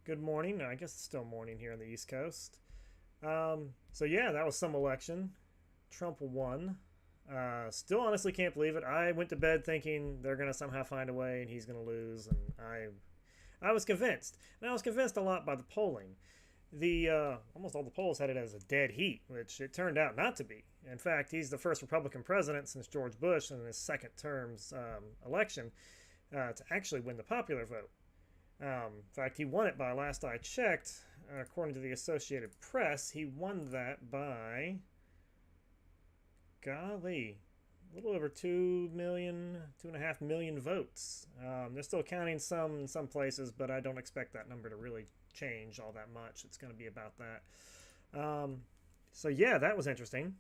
Good morning. I guess it's still morning here on the East Coast. So yeah, that was some election. Trump won. Still honestly can't believe it. I went to bed thinking they're gonna somehow find a way and he's gonna lose, and I was convinced, and I was convinced a lot by the polling. The Almost all the polls had it as a dead heat, which it turned out not to be. In fact, he's the first Republican president since George Bush in his second term's election to actually win the popular vote. In fact, he won it by last I checked, according to the Associated Press. He won that by, golly, a little over 2 million, 2.5 million votes. They're still counting some in some places, but I don't expect that number to really change all that much. It's going to be about that. So yeah, that was interesting.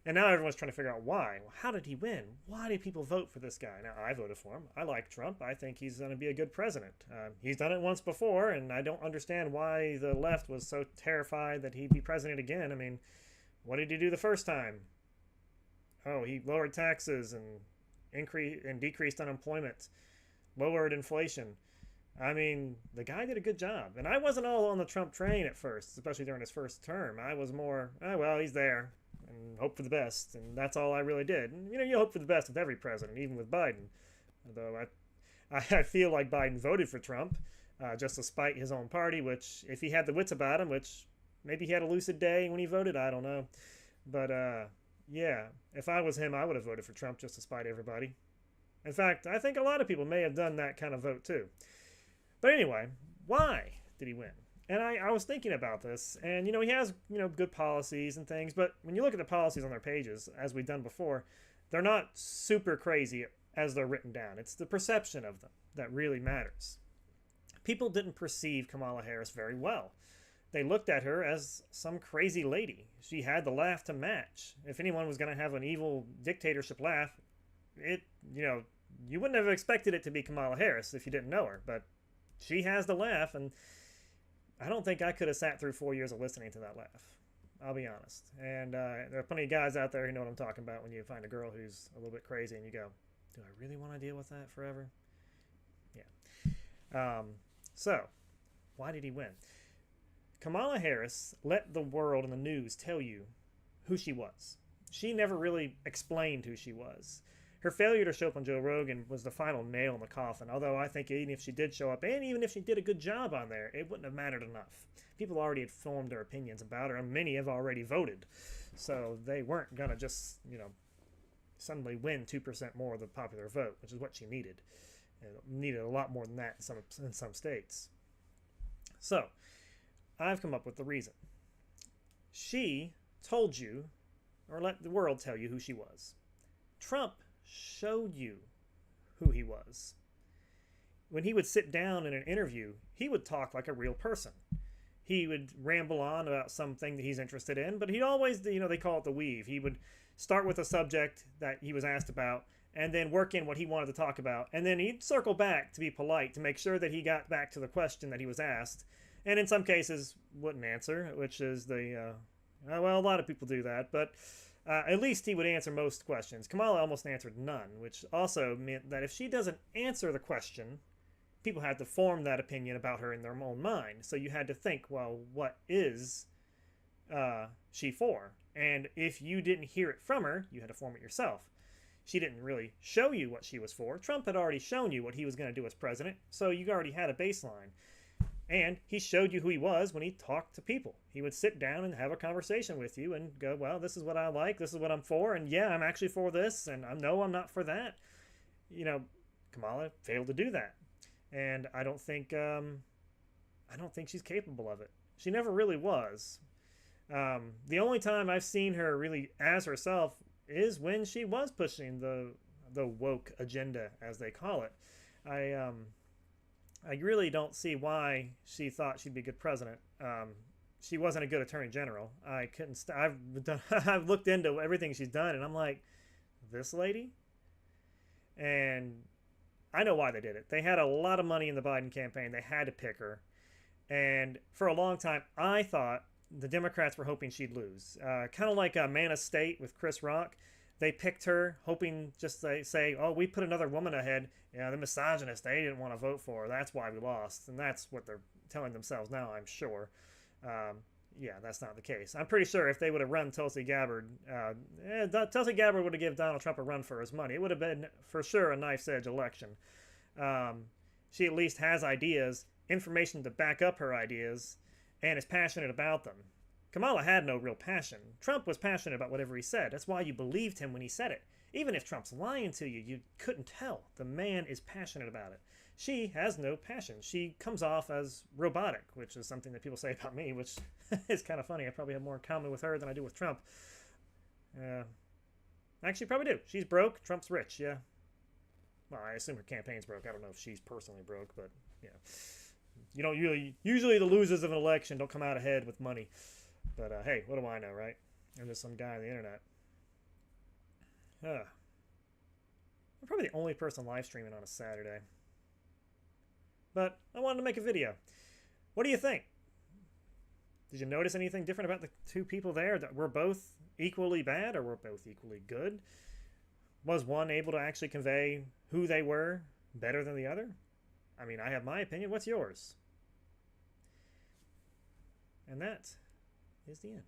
And now everyone's trying to figure out why. Well, how did he win? Why did people vote for this guy? Now, I voted for him. I like Trump. I think he's going to be a good president. He's done it once before, and I don't understand why the left was so terrified that he'd be president again. I mean, what did he do the first time? Oh, he lowered taxes and increased and decreased unemployment, lowered inflation. I mean, the guy did a good job. And I wasn't all on the Trump train at first, especially during his first term. I was more, oh, well, he's there and hope for the best. And that's all I really did. And, you hope for the best with every president, even with Biden. Although I feel like Biden voted for Trump just to spite his own party, which, if he had the wits about him, which maybe he had a lucid day when he voted, I don't know. But, yeah, if I was him, I would have voted for Trump just to spite everybody. In fact, I think a lot of people may have done that kind of vote too. But anyway, why did he win? And I was thinking about this, and he has good policies and things, but when you look at the policies on their pages, as we've done before, they're not super crazy as they're written down. It's the perception of them that really matters. People didn't perceive Kamala Harris very well. They looked at her as some crazy lady. She had the laugh to match. If anyone was going to have an evil dictatorship laugh, you wouldn't have expected it to be Kamala Harris if you didn't know her, but she has the laugh, and I don't think I could have sat through 4 years of listening to that laugh. I'll be honest. And there are plenty of guys out there who know what I'm talking about when you find a girl who's a little bit crazy and you go, do I really want to deal with that forever? Yeah. So, why did he win? Kamala Harris let the world and the news tell you who she was. She never really explained who she was. Her failure to show up on Joe Rogan was the final nail in the coffin, although I think even if she did show up, and even if she did a good job on there, it wouldn't have mattered enough. People already had formed their opinions about her, and many have already voted. So they weren't going to just, suddenly win 2% more of the popular vote, which is what she needed. And needed a lot more than that in some states. So, I've come up with the reason. She told you, or let the world tell you who she was. Trump showed you who he was. When he would sit down in an interview, he would talk like a real person. He would ramble on about something that he's interested in, but he'd always, they call it the weave. He would start with a subject that he was asked about and then work in what he wanted to talk about. And then he'd circle back to be polite to make sure that he got back to the question that he was asked. And in some cases, wouldn't answer, which is a lot of people do that, but at least he would answer most questions. Kamala almost answered none, which also meant that if she doesn't answer the question, people had to form that opinion about her in their own mind. So you had to think, well, what is she for? And if you didn't hear it from her, you had to form it yourself. She didn't really show you what she was for. Trump had already shown you what he was going to do as president, so you already had a baseline. And he showed you who he was when he talked to people. He would sit down and have a conversation with you and go, well, this is what I like, this is what I'm for, and yeah, I'm actually for this, and no, I'm not for that. Kamala failed to do that. And I don't think she's capable of it. She never really was. The only time I've seen her really as herself is when she was pushing the woke agenda, as they call it. I really don't see why she thought she'd be a good president. She wasn't a good attorney general. I couldn't. I've looked into everything she's done, and I'm like, this lady. And I know why they did it. They had a lot of money in the Biden campaign. They had to pick her, and for a long time, I thought the Democrats were hoping she'd lose. Kind of like Man of State with Chris Rock. they picked her hoping just to say, oh, we put another woman ahead. Yeah, the misogynists, they didn't want to vote for her. That's why we lost. And that's what they're telling themselves now, I'm sure. Yeah, that's not the case. I'm pretty sure if they would have run Tulsi Gabbard, Tulsi Gabbard would have given Donald Trump a run for his money. It would have been, for sure, a knife's edge election. She at least has ideas, information to back up her ideas, and is passionate about them. Kamala had no real passion. Trump was passionate about whatever he said. That's why you believed him when he said it. Even if Trump's lying to you, you couldn't tell. The man is passionate about it. She has no passion. She comes off as robotic, which is something that people say about me, which is kind of funny. I probably have more in common with her than I do with Trump. Actually, probably do. She's broke. Trump's rich, yeah. Well, I assume her campaign's broke. I don't know if she's personally broke, but, yeah. You don't usually the losers of an election don't come out ahead with money. But, hey, what do I know, right? I'm just some guy on the internet. I'm probably the only person live streaming on a Saturday. But I wanted to make a video. What do you think? Did you notice anything different about the two people there? That were both equally bad or were both equally good? Was one able to actually convey who they were better than the other? I mean, I have my opinion. What's yours? And that is the end.